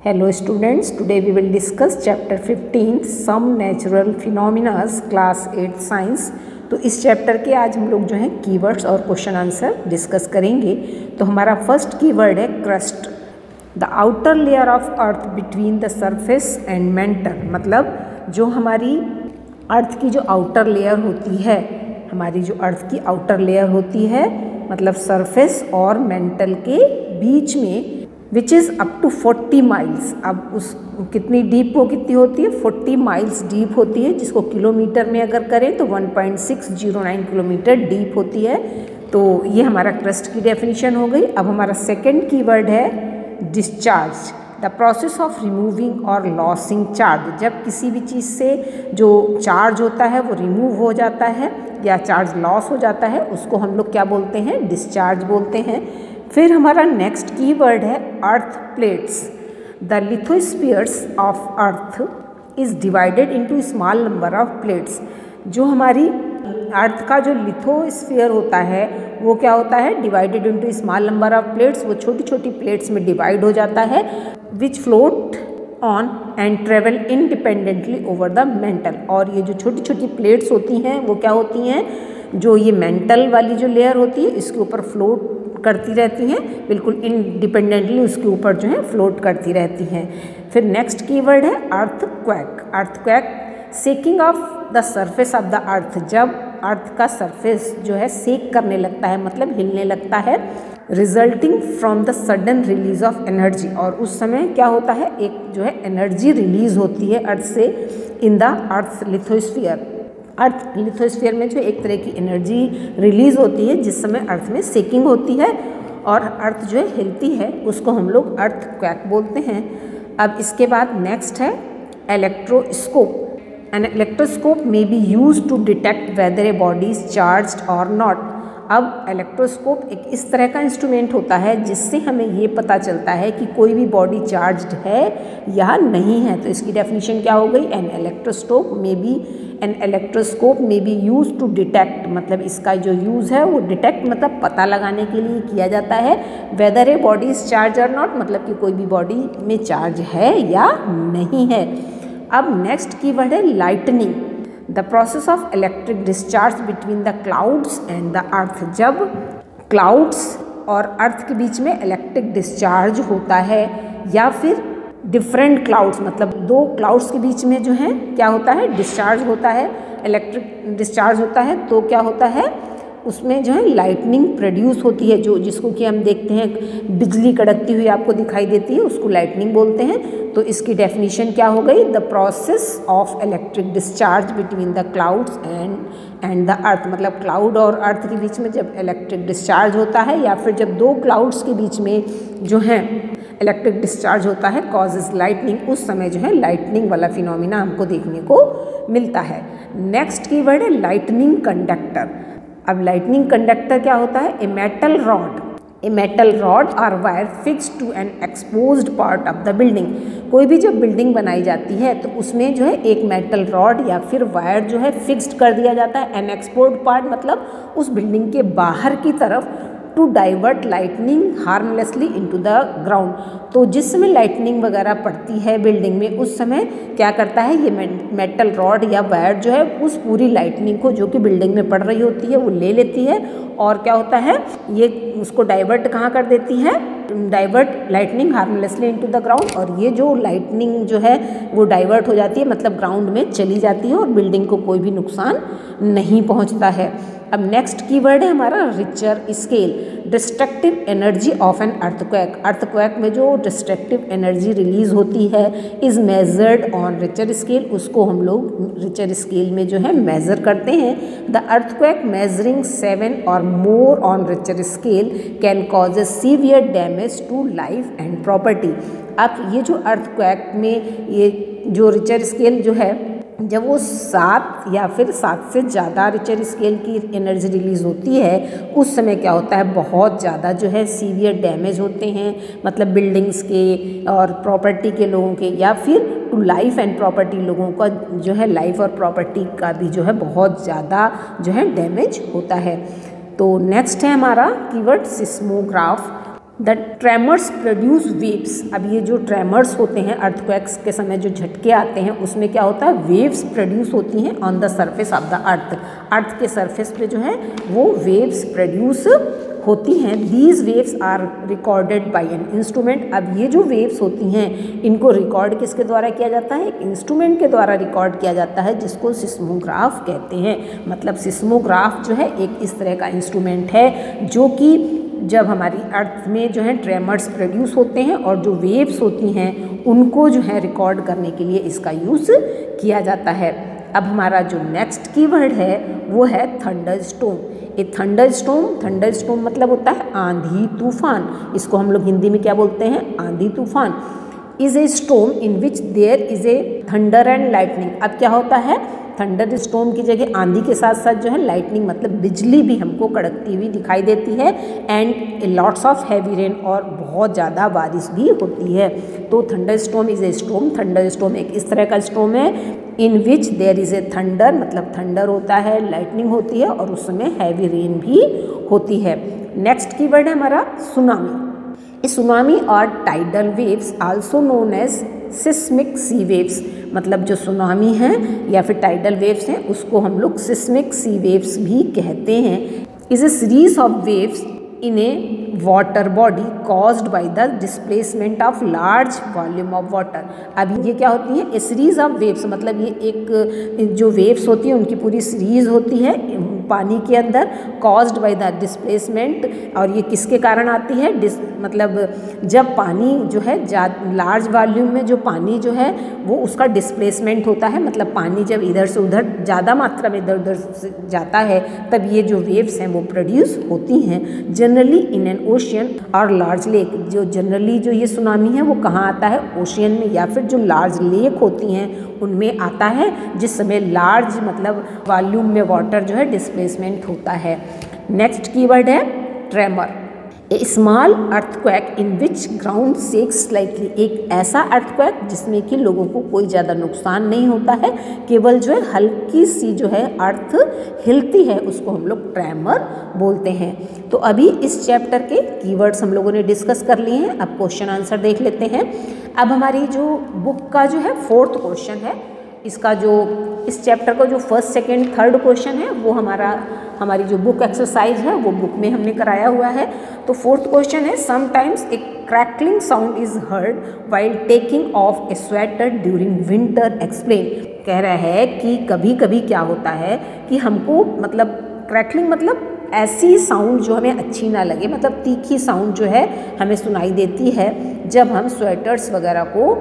Hello students, today we will discuss chapter 15 some natural phenomena class 8 science। तो इस chapter के आज हम लोग जो है कीवर्ड्स और क्वेश्चन आंसर डिस्कस करेंगे। तो हमारा फर्स्ट कीवर्ड है crust, the outer layer of earth between the surface and mental. मतलब जो हमारी अर्थ की जो आउटर लेयर होती है, हमारी जो अर्थ की आउटर लेयर होती है मतलब सरफेस और मेंटल के बीच में, which is up to 40 miles. अब उस कितनी डीप वो कितनी होती है, 40 माइल्स डीप होती है, जिसको किलोमीटर में अगर करें तो 1.609 किलोमीटर डीप होती है। तो ये हमारा क्रस्ट की डेफिनेशन हो गई। अब हमारा सेकंड कीवर्ड है discharge, the process of removing और लॉसिंग चार्ज। जब किसी भी चीज़ से जो चार्ज होता है वो रिमूव हो जाता है या चार्ज लॉस हो जाता है, उसको हम लोग क्या बोलते हैं, डिस्चार्ज बोलते हैं। फिर हमारा नेक्स्ट कीवर्ड है earth plates, the lithospheres of earth is divided into small number of plates. जो हमारी अर्थ का जो लिथोस्फीयर होता है वो क्या होता है, divided into small number of plates. वो छोटी छोटी प्लेट्स में डिवाइड हो जाता है, which float on and travel independently over the mantle. और ये जो छोटी छोटी प्लेट्स होती हैं वो क्या होती हैं, जो ये मेंटल वाली जो लेयर होती है इसके ऊपर फ्लोट करती रहती हैं, बिल्कुल इंडिपेंडेंटली उसके ऊपर जो है फ्लोट करती रहती हैं। फिर नेक्स्ट कीवर्ड है earthquake, earthquake shaking of the surface of the earth. जब अर्थ का सरफेस जो है शेक करने लगता है मतलब हिलने लगता है, resulting from the sudden release of energy. और उस समय क्या होता है, एक जो है एनर्जी रिलीज होती है अर्थ से in the earth lithosphere. Earth lithosphere में जो एक तरह की एनर्जी रिलीज होती है जिस समय अर्थ में शेकिंग होती है और अर्थ जो है हिलती है, उसको हम लोग अर्थक्वेक बोलते हैं। अब इसके बाद नेक्स्ट है electroscope. An electroscope may be used to detect whether a body is charged और नॉट। अब इलेक्ट्रोस्कोप एक इस तरह का इंस्ट्रूमेंट होता है जिससे हमें ये पता चलता है कि कोई भी बॉडी चार्ज्ड है या नहीं है। तो इसकी डेफिनेशन क्या हो गई, an electroscope may be use to detect. मतलब इसका जो यूज़ है वो डिटेक्ट मतलब पता लगाने के लिए किया जाता है, whether a body is charge और नॉट, मतलब कि कोई भी बॉडी में चार्ज है या नहीं है। अब नेक्स्ट कीवर्ड है lightning, the process of electric discharge between the clouds and the earth. जब क्लाउड्स और अर्थ के बीच में इलेक्ट्रिक डिस्चार्ज होता है या फिर डिफरेंट क्लाउड्स, मतलब दो क्लाउड्स के बीच में जो है क्या होता है, डिस्चार्ज होता है, इलेक्ट्रिक डिस्चार्ज होता है, तो क्या होता है उसमें जो है लाइटनिंग प्रोड्यूस होती है, जो जिसको कि हम देखते हैं बिजली कड़कती हुई आपको दिखाई देती है, उसको लाइटनिंग बोलते हैं। तो इसकी डेफिनेशन क्या हो गई, the process of electric discharge between the clouds and the earth. मतलब क्लाउड और अर्थ के बीच में जब इलेक्ट्रिक डिस्चार्ज होता है या फिर जब दो क्लाउड्स के बीच में जो है इलेक्ट्रिक डिस्चार्ज होता है कॉजेज लाइटनिंग, उस समय जो है लाइटनिंग वाला फिनोमिना हमको देखने को मिलता है। नेक्स्ट कीवर्ड है लाइटनिंग कंडक्टर। अब लाइटनिंग कंडक्टर क्या होता है, ए मेटल रॉड और wire fix to an exposed part of the building. कोई भी जब बिल्डिंग बनाई जाती है तो उसमें जो है एक मेटल रॉड या फिर वायर जो है फिक्स्ड कर दिया जाता है, एन एक्सपोज्ड पार्ट मतलब उस बिल्डिंग के बाहर की तरफ, to divert lightning harmlessly into the ground. तो जिस समय लाइटनिंग वगैरह पड़ती है बिल्डिंग में उस समय क्या करता है ये मेटल रॉड या वायर जो है उस पूरी लाइटनिंग को जो कि बिल्डिंग में पड़ रही होती है वो ले लेती है और क्या होता है ये उसको डाइवर्ट कहाँ कर देती है, divert lightning harmlessly into the ground. और ये जो लाइटनिंग जो है वो डाइवर्ट हो जाती है मतलब ग्राउंड में चली जाती है और बिल्डिंग को कोई भी नुकसान नहीं पहुँचता है। अब नेक्स्ट कीवर्ड है हमारा Richter scale, destructive energy of an earthquake. Earthquake में जो डिस्ट्रक्टिव एनर्जी रिलीज होती है is measured on Richter scale, उसको हम लोग रिचर स्केल में जो है मेजर करते हैं। द अर्थक्वेक मेजरिंग 7 और more on Richter scale can cause a severe damage to life and property. अब ये जो अर्थक्वेक में ये जो रिचर स्केल जो है, जब वो 7 या फिर 7 से ज़्यादा रिचर स्केल की एनर्जी रिलीज़ होती है उस समय क्या होता है, बहुत ज़्यादा जो है सीवियर डैमेज होते हैं, मतलब बिल्डिंग्स के और प्रॉपर्टी के लोगों के या फिर टू लाइफ एंड प्रॉपर्टी लोगों का जो है लाइफ और प्रॉपर्टी का भी जो है बहुत ज़्यादा जो है डैमेज होता है। तो नेक्स्ट है हमारा keyword seismograph, the tremors produce waves. अब ये जो ट्रेमर्स होते हैं अर्थक्वेक्स के समय जो झटके आते हैं उसमें क्या होता है, वेव्स प्रोड्यूस होती हैं on the surface of the earth के सरफेस पे जो है वो वेव्स प्रोड्यूस होती हैं। These waves are recorded by an instrument. अब ये जो वेव्स होती हैं इनको रिकॉर्ड किसके द्वारा किया जाता है, एक इंस्ट्रूमेंट के द्वारा रिकॉर्ड किया जाता है जिसको सिस्मोग्राफ कहते हैं। मतलब सिस्मोग्राफ जो है एक इस तरह का इंस्ट्रूमेंट है जो कि जब हमारी अर्थ में जो है ट्रेमर्स प्रोड्यूस होते हैं और जो वेव्स होती हैं उनको जो है रिकॉर्ड करने के लिए इसका यूज़ किया जाता है। अब हमारा जो नेक्स्ट कीवर्ड है वो है थंडरस्टॉर्म। ये थंडरस्टॉर्म मतलब होता है आंधी तूफान। इसको हम लोग हिंदी में क्या बोलते हैं, आंधी तूफान। Is a storm in which there is a thunder and lightning. अब क्या होता है, थंडर स्टॉर्म की जगह आंधी के साथ साथ जो है लाइटनिंग मतलब बिजली भी हमको कड़कती हुई दिखाई देती है and lots of heavy rain, और बहुत ज़्यादा बारिश भी होती है। तो thunderstorm is a storm, thunderstorm एक इस तरह का स्टॉर्म है in which there is a thunder, मतलब थंडर होता है, लाइटनिंग होती है और उस समय हैवी रेन भी होती है। नेक्स्ट कीवर्ड है हमारा सुनामी। सुनामी और tidal waves also known as seismic sea waves. मतलब जो सुनामी है या फिर टाइडल वेव्स हैं उसको हम लोग सिस्मिक सी वेव्स भी कहते हैं। Is a series of waves in A water body caused by the displacement of large volume of water. अब ये क्या होती है, ए सीरीज ऑफ वेव्स, मतलब ये एक जो वेव्स होती है उनकी पूरी सीरीज होती है पानी के अंदर, कॉज्ड बाय द डिस्प्लेसमेंट। और ये किसके कारण आती है, मतलब जब पानी जो है लार्ज वॉल्यूम में जो पानी जो है वो उसका डिस्प्लेसमेंट होता है, मतलब पानी जब इधर से उधर ज़्यादा मात्रा में इधर उधर से जाता है तब ये जो वेव्स हैं वो प्रोड्यूस होती हैं। जनरली इन एन ओशियन और लार्ज लेक। जो जनरली जो ये सुनामी है वो कहाँ आता है, ओशियन में या फिर जो लार्ज लेक होती हैं उनमें आता है, जिस समय लार्ज मतलब वॉल्यूम में वाटर जो है डिस्प्लेसमेंट होता है। नेक्स्ट कीवर्ड है ट्रेमर। ए स्मॉल अर्थक्वेक इन विच ग्राउंड शेक्स स्लाइटली। एक ऐसा अर्थक्वेक जिसमें कि लोगों को कोई ज़्यादा नुकसान नहीं होता है, केवल जो है हल्की सी जो है अर्थ हिलती है, उसको हम लोग ट्रेमर बोलते हैं। तो अभी इस चैप्टर के कीवर्ड्स हम लोगों ने डिस्कस कर लिए हैं। अब क्वेश्चन आंसर देख लेते हैं। अब हमारी जो बुक का जो है 4th क्वेश्चन है, इसका जो इस चैप्टर का जो 1st, 2nd, 3rd क्वेश्चन है वो हमारी जो बुक एक्सरसाइज है वो बुक में हमने कराया हुआ है। तो 4th क्वेश्चन है, sometimes a crackling sound is heard while taking of A sweater during winter, explain. कह रहा है कि कभी कभी क्या होता है कि हमको मतलब क्रैकलिंग मतलब ऐसी साउंड जो हमें अच्छी ना लगे, मतलब तीखी साउंड जो है हमें सुनाई देती है जब हम स्वेटर्स वगैरह को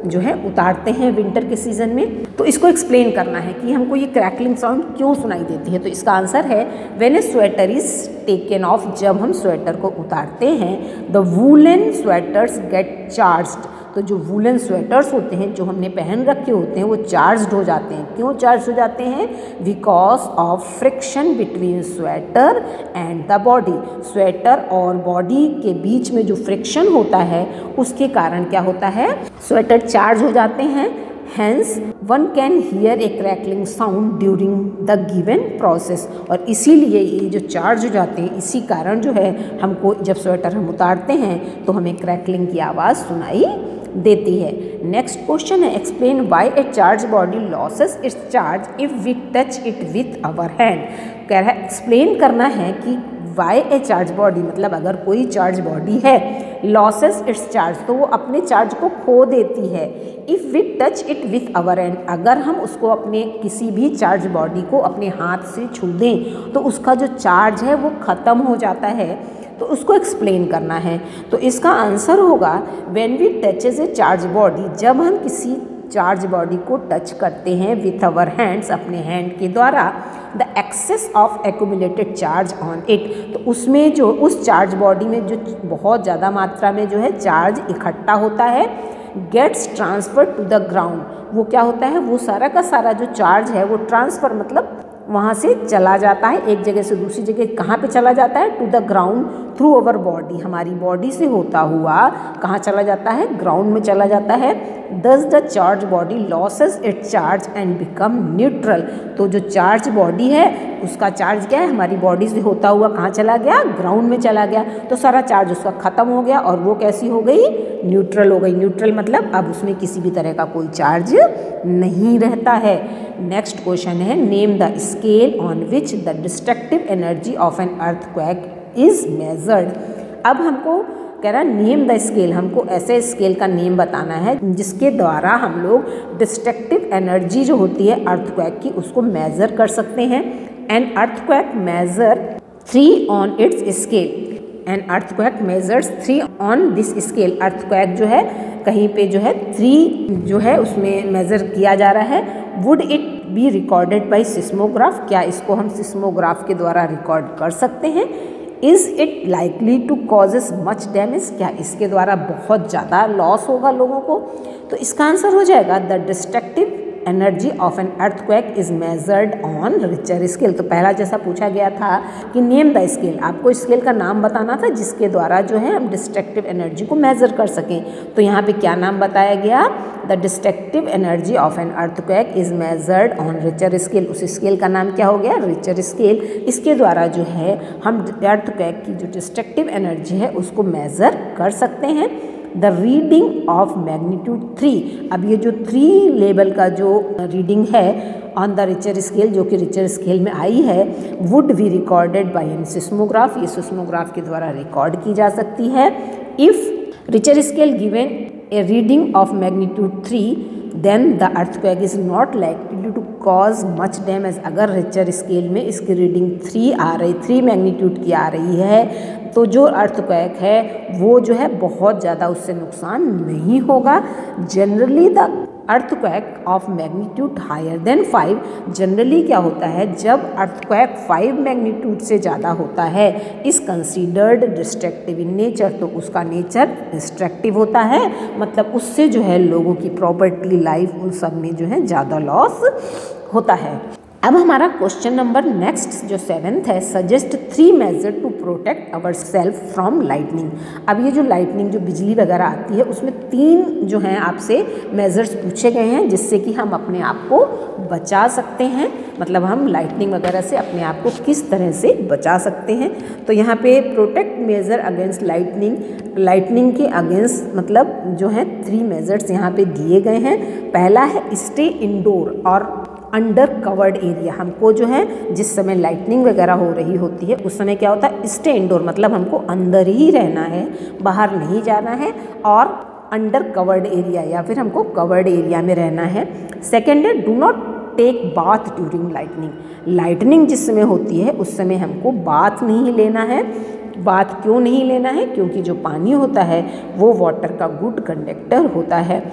जो है उतारते हैं विंटर के सीज़न में। तो इसको एक्सप्लेन करना है कि हमको ये क्रैकलिंग साउंड क्यों सुनाई देती है। तो इसका आंसर है when a sweater is taken off, जब हम स्वेटर को उतारते हैं, the woollen sweaters get charged. तो जो वूलन स्वेटर्स होते हैं जो हमने पहन रखे होते हैं वो चार्ज्ड हो जाते हैं। क्यों चार्ज हो जाते हैं, because of friction between sweater and the body. Sweater और बॉडी के बीच में जो फ्रिक्शन होता है उसके कारण क्या होता है, स्वेटर चार्ज हो जाते हैं। Hence one can hear a crackling sound during the given process. और इसीलिए ये जो चार्ज हो जाते हैं इसी कारण जो है हमको जब स्वेटर हम उतारते हैं तो हमें क्रैकलिंग की आवाज़ सुनाई देती है। नेक्स्ट क्वेश्चन है, explain why a charge body loses its charge if we touch it with our hand. कह रहा है एक्सप्लेन करना है कि वाई ए चार्ज बॉडी, मतलब अगर कोई चार्ज बॉडी है लॉसेस इट्स चार्ज तो वो अपने चार्ज को खो देती है। If we touch it with our hand, अगर हम उसको अपने किसी भी चार्ज बॉडी को अपने हाथ से छू दें तो उसका जो चार्ज है वो ख़त्म हो जाता है। तो उसको एक्सप्लेन करना है। तो इसका आंसर होगा when we touches a charge body, जब हम किसी चार्ज बॉडी को टच करते हैं विथ आवर हैंड्स, अपने हैंड के द्वारा, the excess of accumulated charge on it, तो उसमें जो उस चार्ज बॉडी में जो बहुत ज़्यादा मात्रा में जो है चार्ज इकट्ठा होता है, gets transfer to the ground. वो क्या होता है, वो सारा का सारा जो चार्ज है वो ट्रांसफ़र मतलब वहाँ से चला जाता है, एक जगह से दूसरी जगह कहाँ पे चला जाता है, to the ground through our body, हमारी बॉडी से होता हुआ कहाँ चला जाता है, ग्राउंड में चला जाता है। दस the charge body loses its charge and become neutral. तो जो चार्ज बॉडी है उसका चार्ज क्या है, हमारी बॉडी से होता हुआ कहाँ चला गया, ग्राउंड में चला गया, तो सारा चार्ज उसका ख़त्म हो गया और वो कैसी हो गई, न्यूट्रल हो गई। न्यूट्रल मतलब अब उसमें किसी भी तरह का कोई चार्ज नहीं रहता है। नेक्स्ट क्वेश्चन है, name the scale on which the destructive energy of an earthquake is measured. अब हमको कह रहा है नेम द स्केल, हमको ऐसे स्केल का नेम बताना है जिसके द्वारा हम लोग डिस्ट्रक्टिव एनर्जी जो होती है अर्थक्वेक की उसको मेज़र कर सकते हैं। An earthquake measure 3 on its scale, an earthquake measures 3 on this scale. Earthquake जो है कहीं पे जो है 3 जो है उसमें मेज़र किया जा रहा है। Would it be recorded by seismograph, क्या इसको हम सिस्मोग्राफ के द्वारा रिकॉर्ड कर सकते हैं। Is it likely to causes much damage, क्या इसके द्वारा बहुत ज़्यादा लॉस होगा लोगों को। तो इसका आंसर हो जाएगा the destructive energy of an earthquake is measured on Richter scale. तो पहला जैसा पूछा गया था कि नेम द स्केल, आपको स्केल का नाम बताना था जिसके द्वारा जो है हम डिस्ट्रक्टिव एनर्जी को मेजर कर सकें। तो यहाँ पे क्या नाम बताया गया, the destructive energy of an earthquake is measured on Richter scale. उस स्केल का नाम क्या हो गया, रिचर स्केल। इसके द्वारा जो है हम अर्थक्वेक की जो डिस्ट्रक्टिव एनर्जी है उसको मेजर कर सकते हैं। द रीडिंग ऑफ मैग्नीट्यूड 3, अब ये जो 3 लेवल का जो रीडिंग है ऑन द रिचर स्केल जो कि रिचर स्केल में आई है, would be recorded by an seismograph, ये सिस्मोग्राफ के द्वारा रिकॉर्ड की जा सकती है। If Richter scale given a reading of magnitude 3 then the earthquake is not likely to cause much damage. अगर रिचर स्केल में इसकी रीडिंग 3 आ रही, 3 मैग्नीट्यूड की आ रही है, तो जो अर्थक्वेक है वो जो है बहुत ज़्यादा उससे नुकसान नहीं होगा। Generally the earthquake of magnitude higher than 5, generally क्या होता है जब अर्थक्वेक 5 मैग्नीट्यूड से ज़्यादा होता है, इस कंसीडर्ड डिस्ट्रक्टिव इन नेचर, तो उसका नेचर डिस्ट्रक्टिव होता है, मतलब उससे जो है लोगों की प्रॉपर्टी, लाइफ, उन सब में जो है ज़्यादा लॉस होता है। अब हमारा क्वेश्चन नंबर नेक्स्ट जो 7th है, suggest 3 measure to protect our self from lightning. अब ये जो लाइटनिंग जो बिजली वगैरह आती है उसमें 3 जो हैं आपसे मेजर्स पूछे गए हैं जिससे कि हम अपने आप को बचा सकते हैं, मतलब हम लाइटनिंग वगैरह से अपने आप को किस तरह से बचा सकते हैं। तो यहाँ पे protect measure against lightning, lightning के अगेंस्ट मतलब जो है 3 मेजर्स यहाँ पे दिए गए हैं। पहला है स्टे इंडोर और अंडर कवर्ड एरिया। हमको जो है जिस समय लाइटनिंग वगैरह हो रही होती है उस समय क्या होता है, स्टे इंडोर मतलब हमको अंदर ही रहना है, बाहर नहीं जाना है, और अंडर कवर्ड एरिया या फिर हमको कवर्ड एरिया में रहना है। सेकेंड है do not take bath during lightning. Lightning जिस समय होती है उस समय हमको बाथ नहीं लेना है। बात क्यों नहीं लेना है, क्योंकि जो पानी होता है वो वाटर का गुड कंडक्टर होता है।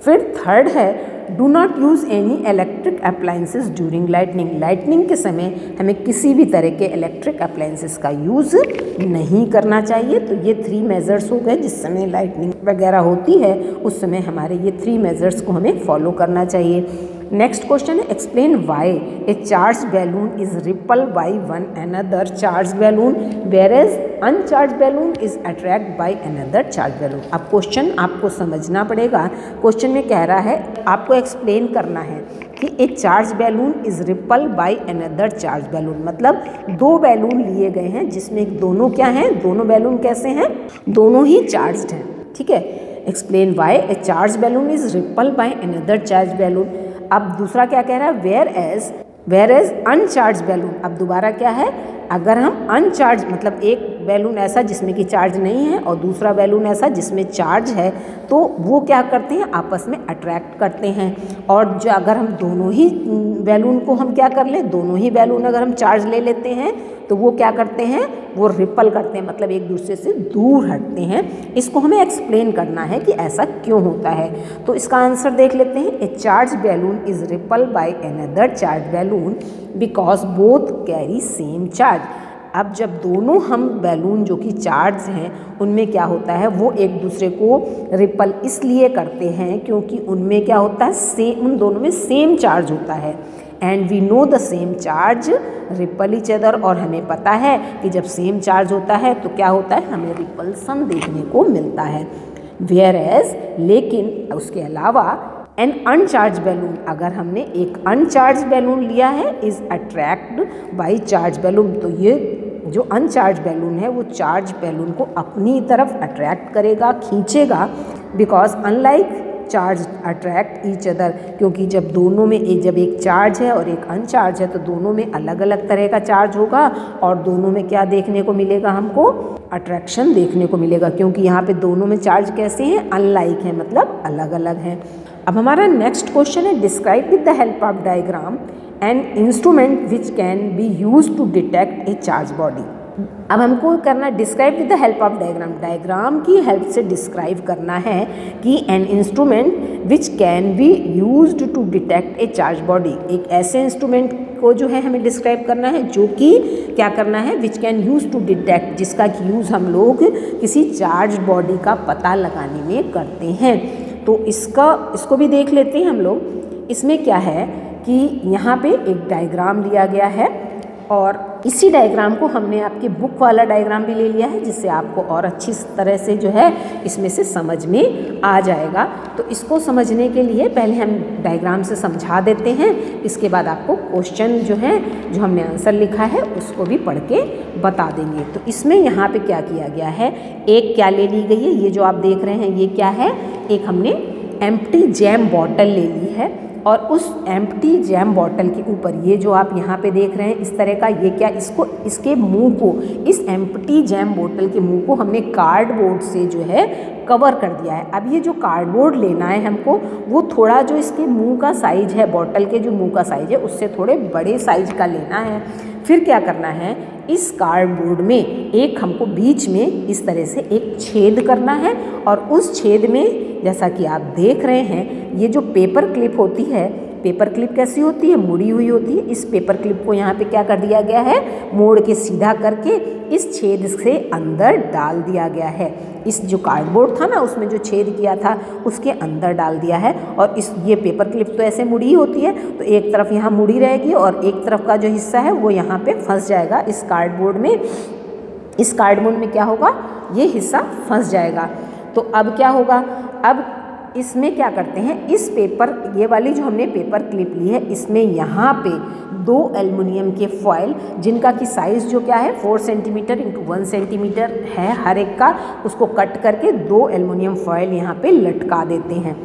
फिर थर्ड है do not use any electric appliances during lightning. Lightning के समय हमें किसी भी तरह के इलेक्ट्रिक अप्लाइंसेस का यूज़ नहीं करना चाहिए। तो ये 3 मेजर्स हो गए, जिस समय लाइटनिंग वगैरह होती है उस समय हमारे ये 3 मेजर्स को हमें फॉलो करना चाहिए। नेक्स्ट क्वेश्चन है explain why A charge balloon is ripple by one another charge balloon whereas अनचार्ज balloon is attract by another charge balloon. अब क्वेश्चन आपको समझना पड़ेगा। क्वेश्चन में कह रहा है आपको एक्सप्लेन करना है कि ए charge balloon is ripple by another charge balloon, मतलब 2 बैलून लिए गए हैं जिसमें दोनों क्या हैं, दोनों बैलून कैसे हैं, दोनों ही चार्ज्ड हैं। ठीक है, explain why A charge balloon is ripple by another charge balloon. अब दूसरा क्या कह रहा है, वेयर एज अनचार्ज बैलून। अब दोबारा क्या है, अगर हम अनचार्ज मतलब एक बैलून ऐसा जिसमें कि चार्ज नहीं है और दूसरा बैलून ऐसा जिसमें चार्ज है, तो वो क्या करते हैं आपस में अट्रैक्ट करते हैं। और जो अगर हम दोनों ही बैलून को हम क्या कर लें, दोनों ही बैलून अगर हम चार्ज ले लेते हैं तो वो क्या करते हैं, वो रिपल करते हैं, मतलब एक दूसरे से दूर हटते हैं। इसको हमें एक्सप्लेन करना है कि ऐसा क्यों होता है। तो इसका आंसर देख लेते हैं। ए charge balloon is ripple by another charge balloon because both carry same charge. अब जब दोनों हम बैलून जो कि चार्ज हैं उनमें क्या होता है, वो एक दूसरे को रिपल इसलिए करते हैं क्योंकि उनमें क्या होता है, उन दोनों में सेम चार्ज होता है। And we know the same charge repel each other, और हमें पता है कि जब सेम चार्ज होता है तो क्या होता है, हमें रिपल्सन देखने को मिलता है। वेयर एज, लेकिन उसके अलावा एन अनचार्ज बैलून, अगर हमने एक अनचार्ज बैलून लिया है, is attract by charge balloon, तो ये जो अनचार्ज बैलून है वो चार्ज बैलून को अपनी तरफ अट्रैक्ट करेगा, खींचेगा, because unlike charge attract each other, क्योंकि जब दोनों में जब एक चार्ज है और एक अनचार्ज है तो दोनों में अलग अलग तरह का चार्ज होगा और दोनों में क्या देखने को मिलेगा, हमको अट्रैक्शन देखने को मिलेगा, क्योंकि यहाँ पे दोनों में चार्ज कैसे हैं, अनलाइक है, मतलब अलग अलग हैं। अब हमारा नेक्स्ट क्वेश्चन है, describe with the help of diagram an instrument which can be use to detect a charge body. अब हमको करना describe with the help of diagram, diagram की हेल्प से डिस्क्राइब करना है कि an instrument which can be used to detect a charge body, एक ऐसे इंस्ट्रूमेंट को जो है हमें डिस्क्राइब करना है जो कि क्या करना है, which can use to detect, जिसका यूज़ हम लोग किसी चार्ज बॉडी का पता लगाने में करते हैं। तो इसको भी देख लेते हैं हम लोग। इसमें क्या है कि यहाँ पे एक डायग्राम लिया गया है और इसी डायग्राम को हमने आपके बुक वाला डायग्राम भी ले लिया है, जिससे आपको और अच्छी तरह से जो है इसमें से समझ में आ जाएगा। तो इसको समझने के लिए पहले हम डायग्राम से समझा देते हैं, इसके बाद आपको क्वेश्चन जो है, जो हमने आंसर लिखा है उसको भी पढ़ के बता देंगे। तो इसमें यहाँ पे क्या किया गया है, एक क्या ले ली गई है, ये जो आप देख रहे हैं ये क्या है, एक हमने एम्प्टी जैम बॉटल ले ली है और उस एम्प्टी जैम बॉटल के ऊपर ये जो आप यहाँ पे देख रहे हैं इस तरह का, ये क्या, इसके मुंह को, इस एम्प्टी जैम बॉटल के मुंह को हमने कार्डबोर्ड से जो है कवर कर दिया है। अब ये जो कार्डबोर्ड लेना है हमको, वो थोड़ा जो इसके मुंह का साइज है, बॉटल के जो मुंह का साइज है उससे थोड़े बड़े साइज का लेना है। फिर क्या करना है, इस कार्डबोर्ड में एक हमको बीच में इस तरह से एक छेद करना है और उस छेद में, जैसा कि आप देख रहे हैं, ये जो पेपर क्लिप होती है, पेपर क्लिप कैसी होती है, मुड़ी हुई होती है, इस पेपर क्लिप को यहाँ पे क्या कर दिया गया है, मोड़ के सीधा करके इस छेद से अंदर डाल दिया गया है। इस जो कार्डबोर्ड था ना, उसमें जो छेद किया था उसके अंदर डाल दिया है। और ये पेपर क्लिप तो ऐसे मुड़ी होती है, तो एक तरफ यहाँ मुड़ी रहेगी और एक तरफ का जो हिस्सा है वो यहाँ पे फंस जाएगा इस कार्डबोर्ड में। इस कार्डबोर्ड में क्या होगा, ये हिस्सा फंस जाएगा। तो अब क्या होगा, अब इसमें क्या करते हैं, इस पेपर, ये वाली जो हमने पेपर क्लिप ली है, इसमें यहाँ पे 2 एल्युमिनियम के फॉयल, जिनका की साइज़ जो क्या है 4 सेंटीमीटर इंटू 1 सेंटीमीटर है हर एक का, उसको कट करके 2 एल्युमिनियम फॉयल यहाँ पे लटका देते हैं।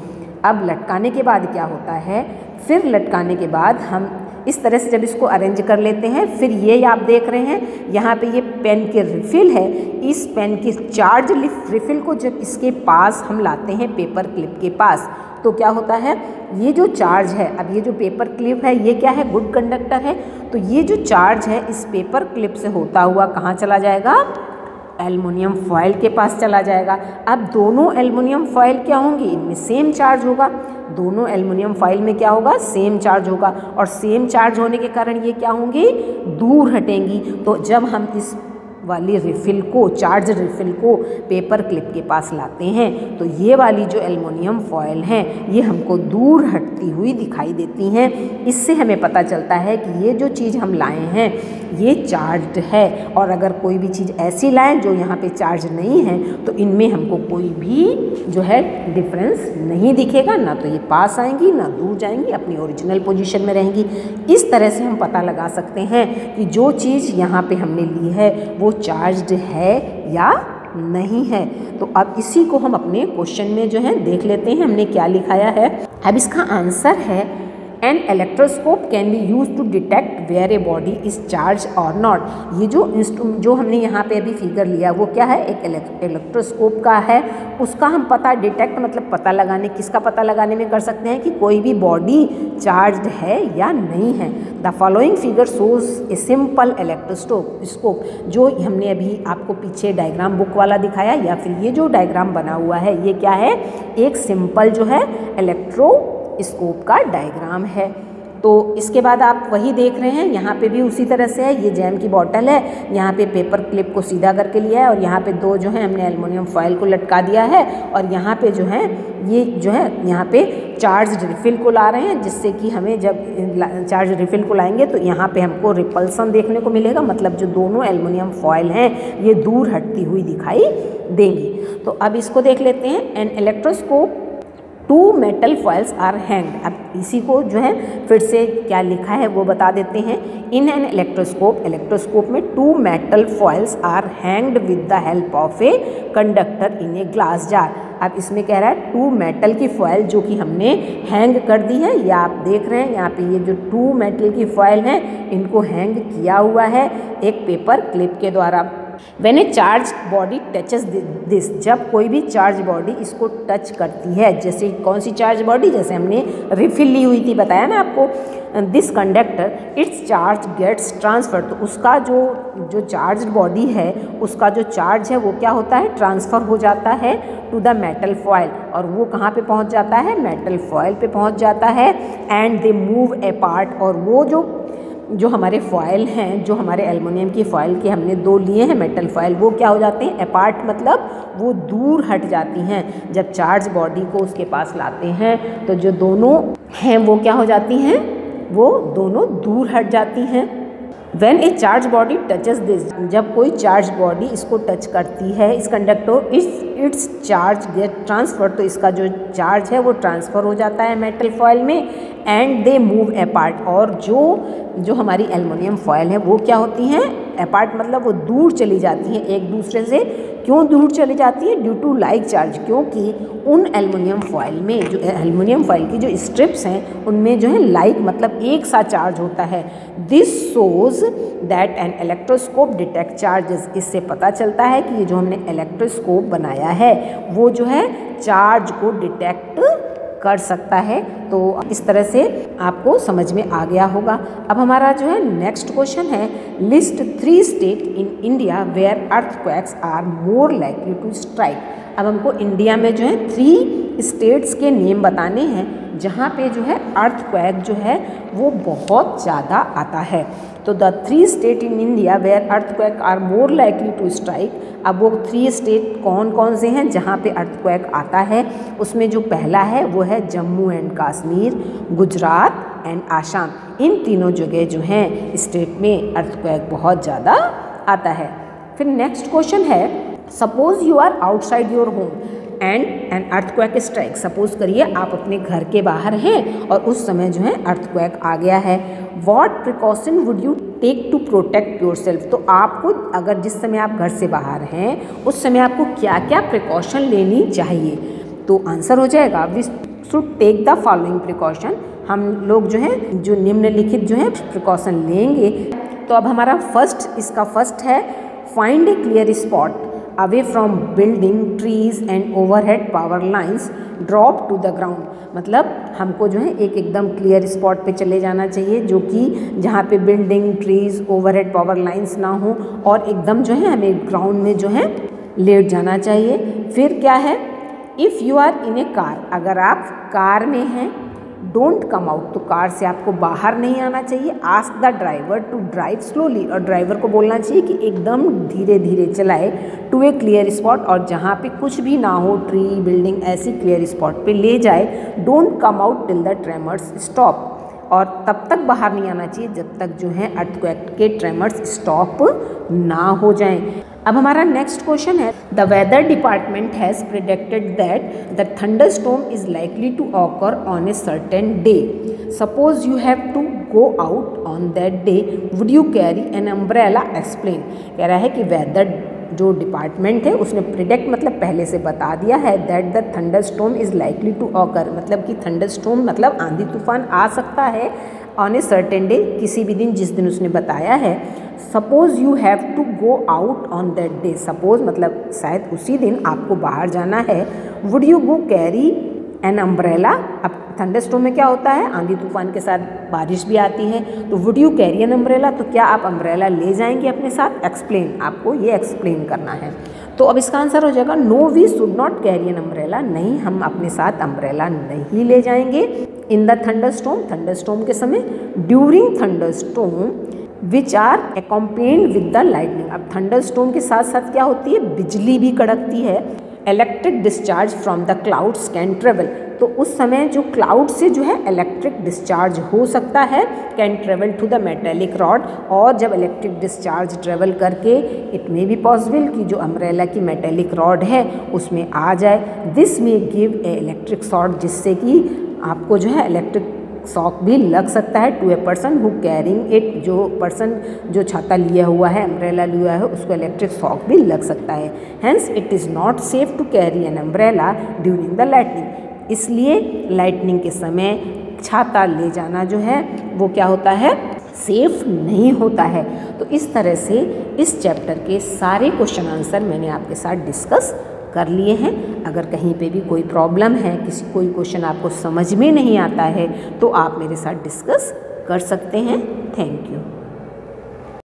अब लटकाने के बाद क्या होता है, फिर लटकाने के बाद हम इस तरह से जब इसको अरेंज कर लेते हैं, फिर ये आप देख रहे हैं यहाँ पे ये पेन के रिफ़िल है, इस पेन की चार्ज रिफ़िल को जब इसके पास हम लाते हैं पेपर क्लिप के पास, तो क्या होता है, ये जो चार्ज है, अब ये जो पेपर क्लिप है ये क्या है, गुड कंडक्टर है, तो ये जो चार्ज है इस पेपर क्लिप से होता हुआ कहाँ चला जाएगा, एल्युमिनियम फॉयल के पास चला जाएगा। अब दोनों एल्युमिनियम फॉयल क्या होंगी, इनमें सेम चार्ज होगा, दोनों एल्युमिनियम फॉयल में क्या होगा, सेम चार्ज होगा, और सेम चार्ज होने के कारण ये क्या होंगी, दूर हटेंगी। तो जब हम इस वाली रिफ़िल को, चार्ज रिफ़िल को पेपर क्लिप के पास लाते हैं, तो ये वाली जो एल्युमिनियम फॉयल हैं ये हमको दूर हटती हुई दिखाई देती हैं। इससे हमें पता चलता है कि ये जो चीज़ हम लाए हैं ये चार्ज्ड है, और अगर कोई भी चीज़ ऐसी लाएं जो यहाँ पे चार्ज नहीं है तो इनमें हमको कोई भी जो है डिफरेंस नहीं दिखेगा, ना तो ये पास आएंगी ना दूर जाएंगी, अपनी ओरिजिनल पोजीशन में रहेंगी। इस तरह से हम पता लगा सकते हैं कि जो चीज़ यहाँ पे हमने ली है वो चार्ज्ड है या नहीं है। तो अब इसी को हम अपने क्वेश्चन में जो है देख लेते हैं, हमने क्या लिखाया है। अब इसका आंसर है, an electroscope can be use to detect where a body is charge और नॉट। ये जो हमने यहाँ पे अभी फिगर लिया वो क्या है, एक इलेक्ट्रोस्कोप का है, उसका हम पता, डिटेक्ट मतलब पता लगाने, किसका पता लगाने में कर सकते हैं कि कोई भी बॉडी चार्ज्ड है या नहीं है। The following figure shows a simple electroscope, जो हमने अभी आपको पीछे डायग्राम बुक वाला दिखाया, या फिर ये जो डायग्राम बना हुआ है ये क्या है, एक सिंपल जो है इलेक्ट्रोस्कोप का डायग्राम है। तो इसके बाद आप वही देख रहे हैं, यहाँ पे भी उसी तरह से है। ये जैम की बॉटल है, यहाँ पे पेपर क्लिप को सीधा करके लिया है और यहाँ पे दो जो है हमने एल्युमिनियम फॉयल को लटका दिया है और यहाँ पे जो है ये जो है यहाँ पे चार्ज रिफिल को ला रहे हैं, जिससे कि हमें जब चार्ज रिफिल को लाएंगे तो यहाँ पे हमको रिपल्सन देखने को मिलेगा, मतलब जो दोनों एल्युमिनियम फॉयल हैं ये दूर हटती हुई दिखाई देंगी। तो अब इसको देख लेते हैं। An electroscope 2 metal foils are hanged. अब इसी को जो है फिर से क्या लिखा है वो बता देते हैं। इन एन इलेक्ट्रोस्कोप में 2 metal foils are hanged with the help of a conductor in a glass jar. अब इसमें कह रहा है 2 मेटल की फॉइल जो कि हमने हैंग कर दी है, या आप देख रहे हैं यहाँ पे ये जो 2 मेटल की फॉइल हैं इनको हैंग किया हुआ है एक पेपर क्लिप के द्वारा। When a charged body touches this, जब कोई भी चार्ज बॉडी इसको टच करती है, जैसे कौन सी चार्ज बॉडी, जैसे हमने रिफिल ली हुई थी, बताया ना आपको, this conductor its charge gets transfer, तो उसका जो चार्ज बॉडी है उसका जो चार्ज है वो क्या होता है, ट्रांसफ़र हो जाता है टू द मेटल फॉयल, और वो कहाँ पे पहुँच जाता है, मेटल फॉयल पे पहुँच जाता है। And they move A part, और वो जो हमारे फॉयल हैं, जो हमारे एल्युमिनियम की फॉयल के हमने 2 लिए हैं मेटल फॉयल, वो क्या हो जाते हैं, अपार्ट मतलब वो दूर हट जाती हैं। जब चार्ज बॉडी को उसके पास लाते हैं तो जो दोनों हैं वो क्या हो जाती हैं, वो दोनों दूर हट जाती हैं। When a charge body touches this, जब कोई चार्ज बॉडी इसको टच करती है इस conductor, its charge get transfer, तो इसका जो चार्ज है वो ट्रांसफ़र हो जाता है मेटल फॉयल में। एंड दे मूव अपार्ट, और जो हमारी एल्युमिनियम फॉयल है वो क्या होती हैं, अपार्ट मतलब वो दूर चली जाती हैं एक दूसरे से। क्यों दूर चली जाती है, ड्यू टू लाइक चार्ज, क्योंकि उन एल्युमिनियम फॉयल में, जो एल्युमिनियम फॉयल की जो स्ट्रिप्स हैं उनमें जो है लाइक मतलब एक सा चार्ज होता है। This shows that an electroscope detect charges, इससे पता चलता है कि ये जो हमने इलेक्ट्रोस्कोप बनाया है वो जो है चार्ज को डिटेक्ट कर सकता है। तो इस तरह से आपको समझ में आ गया होगा। अब हमारा जो है नेक्स्ट क्वेश्चन है, list 3 state in India where earthquakes are more likely to strike. अब हमको इंडिया में जो है 3 स्टेट्स के नेम बताने हैं जहाँ पे जो है अर्थक्वेक जो है वो बहुत ज़्यादा आता है। तो the 3 state in India where earthquake are more likely to strike. अब वो 3 स्टेट कौन कौन से हैं जहाँ पे अर्थक्वेक आता है, उसमें जो पहला है वो है जम्मू एंड कश्मीर, गुजरात एंड आसाम। इन तीनों जगह जो हैं स्टेट में अर्थक्वेक बहुत ज़्यादा आता है। फिर नेक्स्ट क्वेश्चन है, suppose you are outside your home and an earthquake strike. Suppose करिए आप अपने घर के बाहर हैं और उस समय जो है अर्थक्वेक आ गया है। What precaution would you take to protect yourself. तो आपको अगर जिस समय आप घर से बाहर हैं उस समय आपको क्या क्या प्रिकॉशन लेनी चाहिए, तो आंसर हो जाएगा we should take the following precaution. हम लोग जो है जो निम्नलिखित जो है प्रिकॉशन लेंगे। तो अब हमारा इसका फर्स्ट है, find a clear spot away from building, trees and overhead power lines, drop to the ground. मतलब हमको जो है एक एकदम क्लियर स्पॉट पे चले जाना चाहिए जो कि जहाँ पे building, trees, overhead power lines ना हो, और एकदम जो है हमें ग्राउंड में जो है लेट जाना चाहिए। फिर क्या है, if you are in a car, अगर आप कार में हैं, डोंट कम आउट, तो कार से आपको बाहर नहीं आना चाहिए। Ask the driver to drive slowly, और ड्राइवर को बोलना चाहिए कि एकदम धीरे धीरे चलाए टू ए क्लियर स्पॉट, और जहाँ पे कुछ भी ना हो, ट्री, बिल्डिंग, ऐसी क्लियर स्पॉट पे ले जाए। Don't come out till the tremors stop, और तब तक बाहर नहीं आना चाहिए जब तक जो है अर्थक्वेक के ट्रेमर्स स्टॉप ना हो जाएं। अब हमारा नेक्स्ट क्वेश्चन है, the weather department has predicted that the thunderstorm is likely to occur on a certain day. Suppose you have to go out on that day, would you carry an umbrella, explain. कह रहा है कि weather जो department है उसने predict मतलब पहले से बता दिया है that the thunderstorm is likely to occur, मतलब कि थंडरस्टॉर्म मतलब आंधी तूफान आ सकता है ऑन ए सर्टेन डे, किसी भी दिन जिस दिन उसने बताया है। Suppose you have to go out on that day, suppose मतलब शायद उसी दिन आपको बाहर जाना है। Would you go carry an umbrella. अब थंडरस्टॉर्म में क्या होता है, आंधी तूफान के साथ बारिश भी आती है, तो would you carry an umbrella, तो क्या आप अम्ब्रेला ले जाएंगे अपने साथ, एक्सप्लेन, आपको ये एक्सप्लेन करना है। तो अब इसका आंसर हो जाएगा no we should not carry an umbrella, नहीं हम अपने साथ अम्ब्रेला नहीं ले जाएंगे। इन द थंडरस्टॉर्म के समय, during thunderstorm which are accompanied with the lightning. अब थंडरस्टॉर्म के साथ साथ क्या होती है, बिजली भी कड़कती है। Electric discharge from the clouds can travel, तो उस समय जो क्लाउड से जो है इलेक्ट्रिक डिस्चार्ज हो सकता है, can travel to the metallic rod, और जब इलेक्ट्रिक डिस्चार्ज ट्रेवल करके इट मे बी पॉसिबल कि जो अम्ब्रेला की मेटेलिक रॉड है उसमें आ जाए। This may give a electric shock, जिससे कि आपको जो है इलेक्ट्रिक शॉक भी लग सकता है to a person who carrying it, जो पर्सन जो छाता लिया हुआ है, अम्ब्रेला लिया है, उसको इलेक्ट्रिक शॉक भी लग सकता है। Hence it is not safe to carry an umbrella during the lightning, इसलिए लाइटनिंग के समय छाता ले जाना जो है वो क्या होता है, सेफ नहीं होता है। तो इस तरह से इस चैप्टर के सारे क्वेश्चन आंसर मैंने आपके साथ डिस्कस कर लिए हैं। अगर कहीं पे भी कोई प्रॉब्लम है, कोई क्वेश्चन आपको समझ में नहीं आता है, तो आप मेरे साथ डिस्कस कर सकते हैं। Thank you.